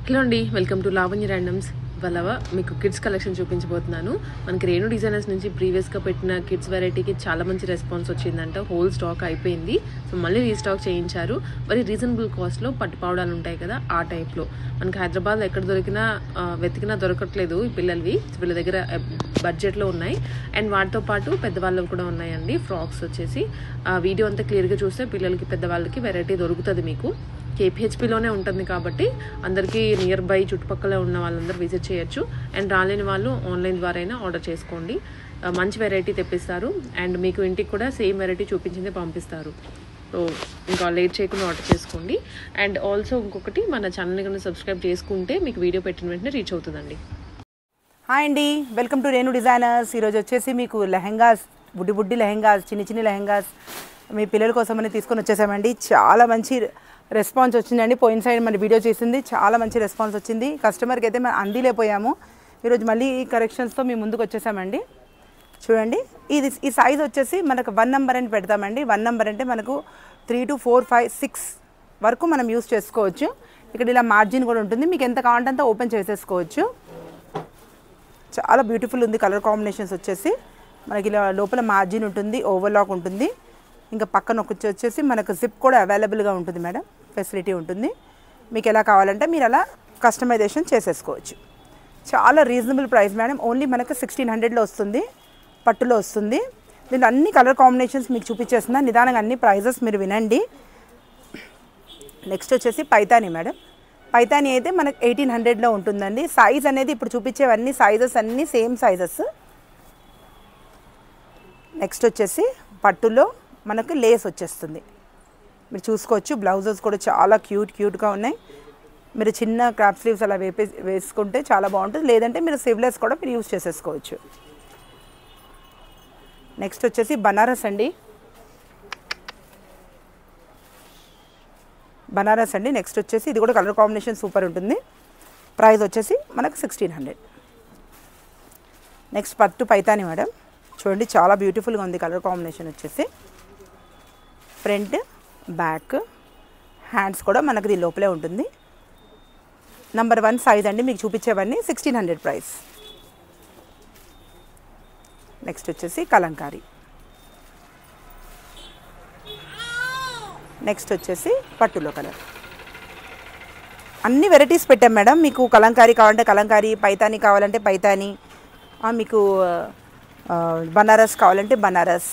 Hello అండి, welcome to Lavanya randoms. ఇవాళ మీకు కిడ్స్ కలెక్షన్ చూపించబోతున్నాను. మనకి రేణు డిజైనర్స్ నుంచి ప్రీవియస్గా పెట్టిన కిడ్స్ వెరైటీకి చాలా మంచి రెస్పాన్స్ వచ్చిందంట. హోల్ స్టాక్ అయిపోయింది. సో మళ్ళీ రీస్టాక్ చేయించారు. మరి రీజనబుల్ కాస్ట్లో పట్టు పావడాలు ఉంటాయి కదా, ఆ టైప్లో. మనకి హైదరాబాద్లో ఎక్కడ దొరికినా వెతికినా దొరకట్లేదు ఈ పిల్లలవి. వీళ్ళ దగ్గర బడ్జెట్లో ఉన్నాయి. అండ్ వాటితో పాటు పెద్దవాళ్ళవి కూడా ఉన్నాయండి. ఫ్రాక్స్ వచ్చేసి వీడియో అంతా క్లియర్గా చూస్తే పిల్లలకి పెద్దవాళ్ళకి వెరైటీ దొరుకుతుంది. మీకు కేపీహెచ్పీలోనే ఉంటుంది కాబట్టి అందరికీ నియర్ బై చుట్టుపక్కల ఉన్న వాళ్ళందరూ విజిట్ చేయొచ్చు. అండ్ రాలేని వాళ్ళు ఆన్లైన్ ద్వారా అయినా ఆర్డర్ చేసుకోండి. మంచి వెరైటీ తెప్పిస్తారు. అండ్ మీకు ఇంటికి కూడా సేమ్ వెరైటీ చూపించిందే పంపిస్తారు. సో ఇంకా లేట్ చేయకుండా ఆర్డర్ చేసుకోండి. అండ్ ఆల్సో ఇంకొకటి, మన ఛానల్ని కనుక సబ్స్క్రైబ్ చేసుకుంటే మీకు వీడియో పెట్టిన వెంటనే రీచ్ అవుతుందండి. హాయ్ అండి, వెల్కమ్ టు రేణు డిజైనర్స్. ఈరోజు వచ్చేసి మీకు లెహెంగాస్, బుడ్డి లెహెంగాస్, చిన్ని లెహెంగాస్ మీ పిల్లల కోసమని తీసుకొని వచ్చేసామండి. చాలా మంచి రెస్పాన్స్ వచ్చిందండి. పోయిన సైడ్ మన వీడియో చేసింది చాలా మంచి రెస్పాన్స్ వచ్చింది. కస్టమర్కి అయితే మనం అందిలేపోయాము. ఈరోజు మళ్ళీ ఈ కరెక్షన్స్తో మీ ముందుకు వచ్చేసామండి. చూడండి, ఈ సైజ్ వచ్చేసి మనకు 1 నెంబర్ అని పెడతామండి. 1 నెంబర్ అంటే మనకు 3 to 4, 5, 6 వరకు మనం యూస్ చేసుకోవచ్చు. ఇక్కడ ఇలా మార్జిన్ కూడా ఉంటుంది. మీకు ఎంత కావాలంటే అంత ఓపెన్ చేసేసుకోవచ్చు. చాలా బ్యూటిఫుల్ ఉంది. కలర్ కాంబినేషన్స్ వచ్చేసి మనకి ఇలా లోపల మార్జిన్ ఉంటుంది, ఓవర్లాక్ ఉంటుంది. ఇంకా పక్కన వచ్చేసి మనకు జిప్ కూడా అవైలబుల్గా ఉంటుంది మేడం. ఫెసిలిటీ ఉంటుంది. మీకు ఎలా కావాలంటే మీరు అలా కస్టమైజేషన్ చేసేసుకోవచ్చు. చాలా రీజనబుల్ ప్రైస్ మేడం. ఓన్లీ మనకు 1600లో వస్తుంది, పట్టులో వస్తుంది. దీంట్లో అన్ని కలర్ కాంబినేషన్స్ మీకు చూపించేస్తున్నా. నిదానంగా అన్ని ప్రైజెస్ మీరు వినండి. నెక్స్ట్ వచ్చేసి పైతాని మేడం. పైతాని అయితే మనకు 1800లో ఉంటుందండి. సైజ్ అనేది ఇప్పుడు చూపించేవన్నీ సైజెస్ అన్నీ సేమ్ సైజెస్. నెక్స్ట్ వచ్చేసి పట్టులో మనకు లేస్ వచ్చేస్తుంది. మీరు చూసుకోవచ్చు. బ్లౌజెస్ కూడా చాలా క్యూట్గా ఉన్నాయి. మీరు చిన్న క్రాప్ స్లీవ్స్ అలా వేసుకుంటే చాలా బాగుంటుంది. లేదంటే మీరు స్లీవ్లెస్ కూడా మీరు యూజ్ చేసేసుకోవచ్చు. నెక్స్ట్ వచ్చేసి బనారస్ అండి. నెక్స్ట్ వచ్చేసి ఇది కూడా కలర్ కాంబినేషన్ సూపర్ ఉంటుంది. ప్రైస్ వచ్చేసి మనకు 1600. నెక్స్ట్ పట్టు పైతాని మేడం. చూడండి, చాలా బ్యూటిఫుల్గా ఉంది. కలర్ కాంబినేషన్ వచ్చేసి ఫ్రంట్, బ్యాక్, హ్యాండ్స్ కూడా మనకు దీని లోపలే ఉంటుంది. నెంబర్ 1 సైజ్ అండి. మీకు చూపించేవన్నీ 1600 ప్రైస్. నెక్స్ట్ వచ్చేసి కలంకారీ. నెక్స్ట్ వచ్చేసి పట్టులో కలర్. అన్ని వెరైటీస్ పెట్టాం మేడం. మీకు కలంకారీ కావాలంటే కలంకారీ, పైతాని కావాలంటే పైతాని, మీకు బనారస్ కావాలంటే బనారస్.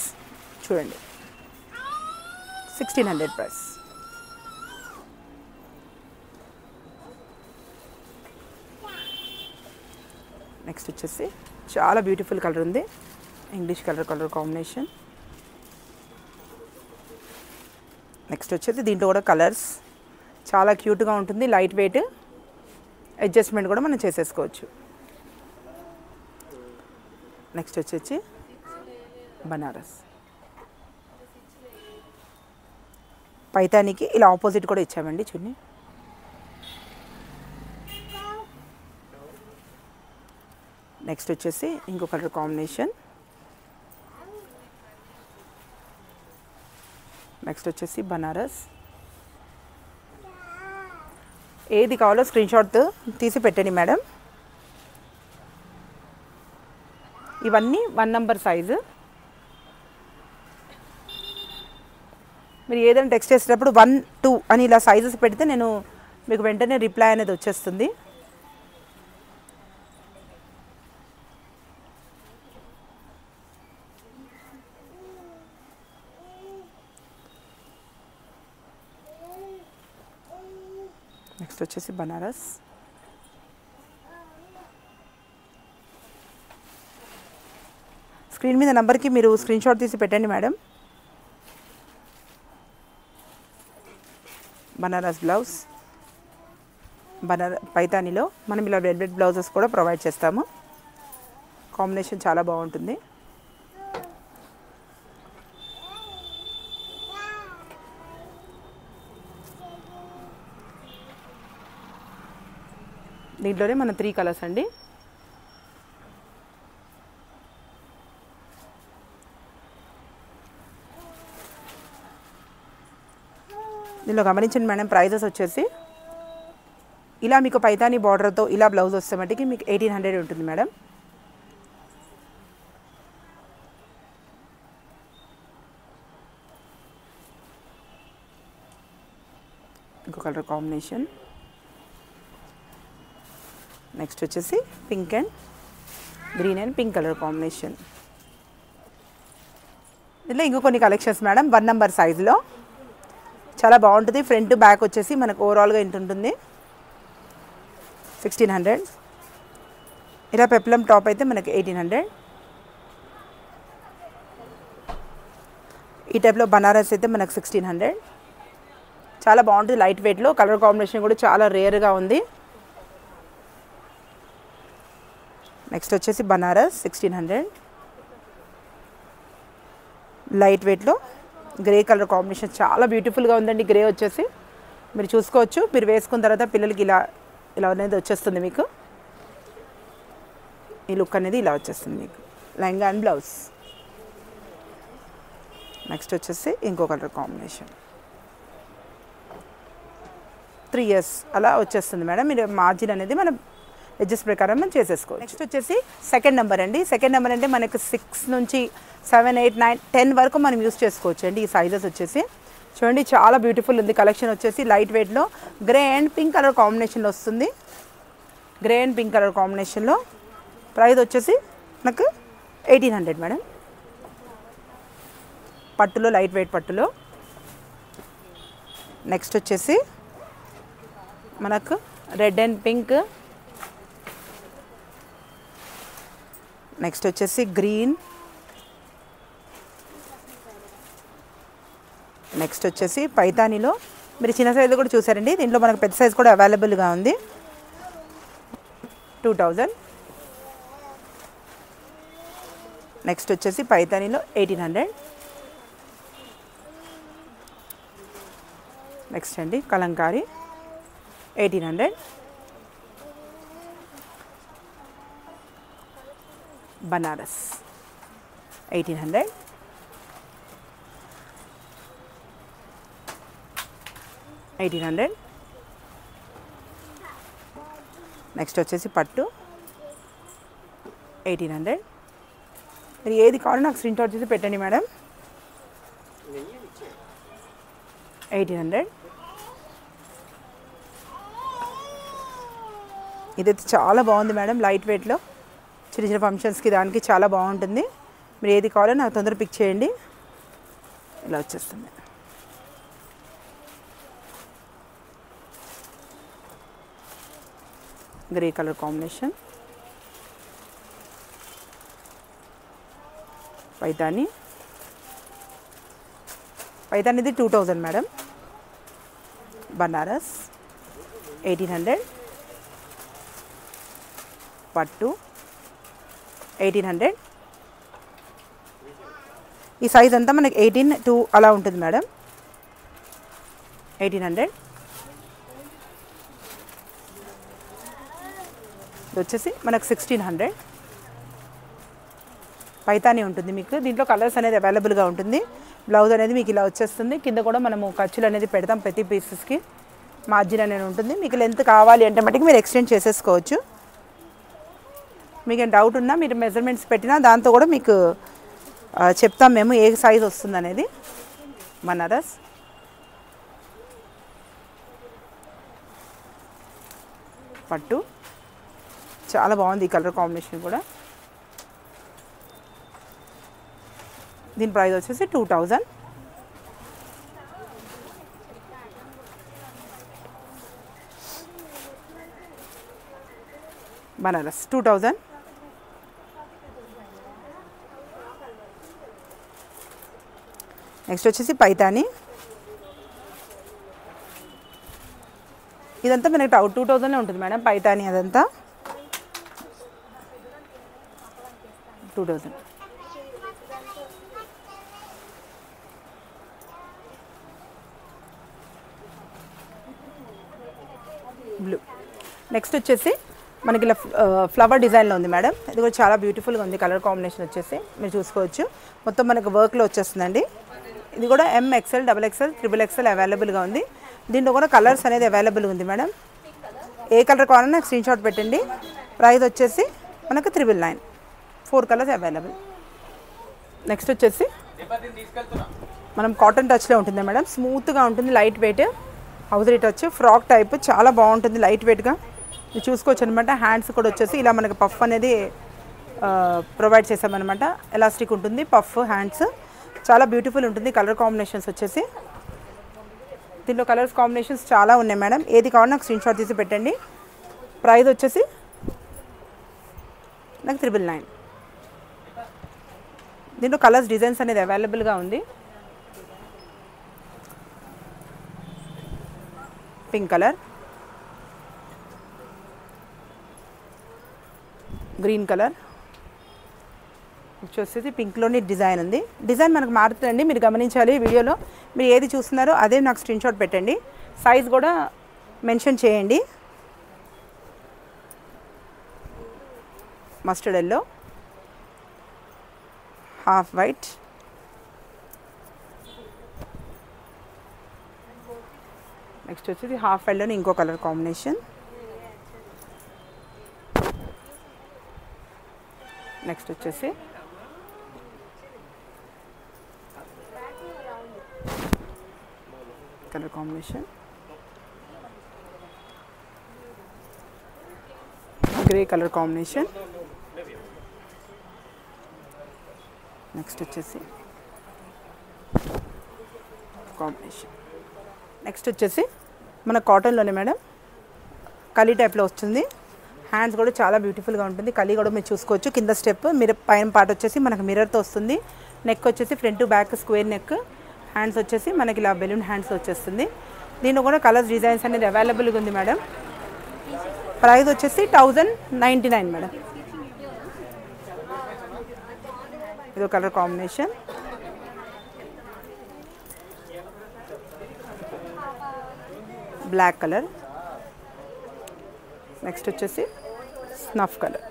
చూడండి, 1600 ప్రైస్. నెక్స్ట్ వచ్చేసి చాలా బ్యూటిఫుల్ కలర్ ఉంది. English colour combination. నెక్స్ట్ వచ్చేసి దీంట్లో కూడా కలర్స్ చాలా క్యూట్గా ఉంటుంది. లైట్ వెయిట్, అడ్జస్ట్మెంట్ కూడా మనం చేసేసుకోవచ్చు. నెక్స్ట్ వచ్చేసి బనారస్. పైతానికి ఇలా ఆపోజిట్ కూడా ఇచ్చామండి. చూడండి, నెక్స్ట్ వచ్చేసి ఇంకో కలర్ కాంబినేషన్. నెక్స్ట్ వచ్చేసి బనారస్. ఏది కావాలో స్క్రీన్ షాట్ తీసి పెట్టండి మేడం. ఇవన్నీ 1 నెంబర్ సైజు. మీరు ఏదైనా టెక్స్ట్ చేసేటప్పుడు 1, 2 అని ఇలా సైజెస్ పెడితే నేను మీకు వెంటనే రిప్లై అనేది వచ్చేస్తుంది. నెక్స్ట్ వచ్చేసి బనారస్. స్క్రీన్ మీద నెంబర్కి మీరు స్క్రీన్ షాట్ తీసి పెట్టండి మేడం. బనారస్ బ్లౌజ్. పైతానిలో మనం ఇలా వెల్వెట్ బ్లౌజెస్ కూడా ప్రొవైడ్ చేస్తాము. కాంబినేషన్ చాలా బాగుంటుంది. దీంట్లోనే మన 3 కలర్స్ అండి. దీనిలో గమనించండి మేడం, ప్రైజెస్ వచ్చేసి ఇలా మీకు పైతానీ బార్డర్తో ఇలా బ్లౌజ్ వస్తే మటుకి మీకు 1800 ఉంటుంది మేడం. ఇంకో కలర్ కాంబినేషన్. నెక్స్ట్ వచ్చేసి pink and green and pink colour combination. ఇలా ఇంకో కొన్ని కలెక్షన్స్ మేడం 1 నెంబర్ సైజులో చాలా బాగుంటుంది. ఫ్రంట్ బ్యాక్ వచ్చేసి మనకు ఓవరాల్గా ఇంత ఉంటుంది 1600. ఇలా పెప్లం టాప్ అయితే మనకి 1800. ఈ టైప్లో బనారస్ అయితే మనకు 1600. చాలా బాగుంటుంది లైట్ వెయిట్లో. కలర్ కాంబినేషన్ కూడా చాలా రేర్గా ఉంది. నెక్స్ట్ వచ్చేసి బనారస్ 1600 లైట్ వెయిట్లో గ్రే కలర్ కాంబినేషన్ చాలా బ్యూటిఫుల్గా ఉందండి. గ్రే వచ్చేసి మీరు చూసుకోవచ్చు. మీరు వేసుకున్న తర్వాత పిల్లలకి ఇలా అనేది వచ్చేస్తుంది. మీకు ఈ లుక్ అనేది ఇలా వచ్చేస్తుంది మీకు. Lehenga and blouse. నెక్స్ట్ వచ్చేసి ఇంకో కలర్ కాంబినేషన్ 3 years అలా వచ్చేస్తుంది మేడం. మీరు మార్జిన్ అనేది మనం ఎడ్జెస్ ప్రకారం మనం చేసేసుకోవచ్చు. నెక్స్ట్ వచ్చేసి సెకండ్ నెంబర్ అండి. సెకండ్ నెంబర్ అంటే మనకు 6 నుంచి 7, 8, 9, 10 వరకు మనం యూస్ చేసుకోవచ్చు అండి. ఈ సైజెస్ వచ్చేసి చూడండి చాలా బ్యూటిఫుల్ ఉంది. కలెక్షన్ వచ్చేసి లైట్ వెయిట్లో గ్రే అండ్ పింక్ కలర్ కాంబినేషన్లో వస్తుంది. గ్రే అండ్ పింక్ కలర్ కాంబినేషన్లో ప్రైస్ వచ్చేసి మనకు 1800 మేడం. పట్టులో లైట్ వెయిట్ పట్టులో. నెక్స్ట్ వచ్చేసి మనకు రెడ్ అండ్ పింక్. నెక్స్ట్ వచ్చేసి గ్రీన్. నెక్స్ట్ వచ్చేసి పైతానీలో మీరు చిన్న సైజు కూడా చూసారండి. దీంట్లో మనకు పెద్ద సైజు కూడా అవైలబుల్గా ఉంది 2000. నెక్స్ట్ వచ్చేసి పైతానీలో 1800. నెక్స్ట్ అండి కలంకారీ 1800. బనారస్ 1800. నెక్స్ట్ వచ్చేసి పట్టు 1800. మీరు ఏది కావాలో నాకు స్క్రీన్ షాట్ చేసి పెట్టండి మేడం. 1800. ఇదైతే చాలా బాగుంది మేడం. లైట్ వెయిట్లో చిన్న చిన్న ఫంక్షన్స్కి దానికి చాలా బాగుంటుంది. మీరు ఏది కావాలో నాకు తొందరగా పిక్ చేయండి. ఇలా వచ్చేస్తుంది. Grey colour combination. పైతానీ ఇది 2000 మేడం. బనారస్ 1800. పట్టు 1800. ఈ సైజ్ అంతా మనకి 18 to అలా ఉంటుంది మేడం. 1800. ఇది వచ్చేసి మనకు 1600. పైతానీ ఉంటుంది మీకు. దీంట్లో కలర్స్ అనేది అవైలబుల్గా ఉంటుంది. బ్లౌజ్ అనేది మీకు ఇలా వచ్చేస్తుంది. కింద కూడా మనము ఖర్చులు అనేది పెడతాం ప్రతి పీసెస్కి. మార్జిన్ అనేది ఉంటుంది. మీకు లెంత్ కావాలి అంటే మటుకు మీరు ఎక్స్టెండ్ చేసేసుకోవచ్చు. మీకు డౌట్ ఉన్నా మీరు మెజర్మెంట్స్ పెట్టినా దాంతో కూడా మీకు చెప్తాం మేము ఏ సైజ్ వస్తుంది అనేది. బనారస్ పట్టు చాలా బాగుంది. ఈ కలర్ కాంబినేషన్ కూడా. దీని ప్రైస్ వచ్చేసి 2000. బనారస్ 2000. నెక్స్ట్ వచ్చేసి పైతానీ. ఇదంతా మనకి 2000 ఉంటుంది మేడం. పైతానీ అదంతా 2000. బ్లూ. నెక్స్ట్ వచ్చేసి మనకి ఇలా ఫ్లవర్ డిజైన్లో ఉంది మేడం. ఇది కూడా చాలా బ్యూటిఫుల్గా ఉంది. కలర్ కాంబినేషన్ వచ్చేసి మీరు చూసుకోవచ్చు. మొత్తం మనకు వర్క్లో వచ్చేస్తుందండి. ఇది కూడా MXL, XXL, XXL అవైలబుల్గా ఉంది. దీంట్లో కూడా కలర్స్ అనేది అవైలబుల్గా ఉంది మేడం. ఏ కలర్ కావాలన్నా నాకు స్క్రీన్ షాట్ పెట్టండి. ప్రైస్ వచ్చేసి మనకు 999. 4 కలర్స్ అవైలబుల్. నెక్స్ట్ వచ్చేసి మనం కాటన్ టచ్లో ఉంటుంది మేడం, స్మూత్గా ఉంటుంది, light weight, hosiery touch, frock type, చాలా బాగుంటుంది లైట్ వెయిట్గా. ఇది చూసుకోవచ్చు అనమాట. హ్యాండ్స్ కూడా వచ్చేసి ఇలా మనకి పఫ్ అనేది ప్రొవైడ్ చేసామన్నమాట. ఎలాస్టిక్ ఉంటుంది, పఫ్ హ్యాండ్స్, చాలా బ్యూటిఫుల్ ఉంటుంది. కలర్ కాంబినేషన్స్ వచ్చేసి దీంట్లో కలర్స్ కాంబినేషన్స్ చాలా ఉన్నాయి మేడం. ఏది కావాలో నాకు స్క్రీన్ షాట్ తీసి పెట్టండి. ప్రైస్ వచ్చేసి నాకు 999. దీంట్లో కలర్స్ డిజైన్స్ అనేది అవైలబుల్గా ఉంది. పింక్ కలర్, గ్రీన్ కలర్, వచ్చేసి పింక్లోని డిజైన్ ఉంది. డిజైన్ మనకు మారుతుందండి, మీరు గమనించాలి. వీడియోలో మీరు ఏది చూస్తున్నారో అదే నాకు స్క్రీన్ షాట్ పెట్టండి. సైజ్ కూడా మెన్షన్ చేయండి. Mustard yellow, half white, next వచ్చేసి హాఫ్ వైట్లోని ఇంకో కలర్ కాంబినేషన్, నెక్స్ట్ వచ్చేసి colour combination grey colour combination, next వచ్చేసి కాంబినేషన్, నెక్స్ట్ వచ్చేసి మన కాటన్లోనే మేడం కలీ టైప్లో వస్తుంది. హ్యాండ్స్ కూడా చాలా బ్యూటిఫుల్గా ఉంటుంది. కలీ కూడా మీరు చూసుకోవచ్చు. కింద స్టెప్ మీరు పైన పార్ట్ వచ్చేసి మనకు మిర్రర్తో వస్తుంది. నెక్ వచ్చేసి front to back square neck, hands వచ్చేసి మనకి ఇలా బెలూన్ హ్యాండ్స్ వచ్చేస్తుంది. దీంట్లో కూడా కలర్స్ డిజైన్స్ అనేది అవైలబుల్గా ఉంది మేడం. ప్రైస్ వచ్చేసి 1099 మేడం. ఇదో colour combination, black colour, next వచ్చేసి స్నఫ్ కలర్.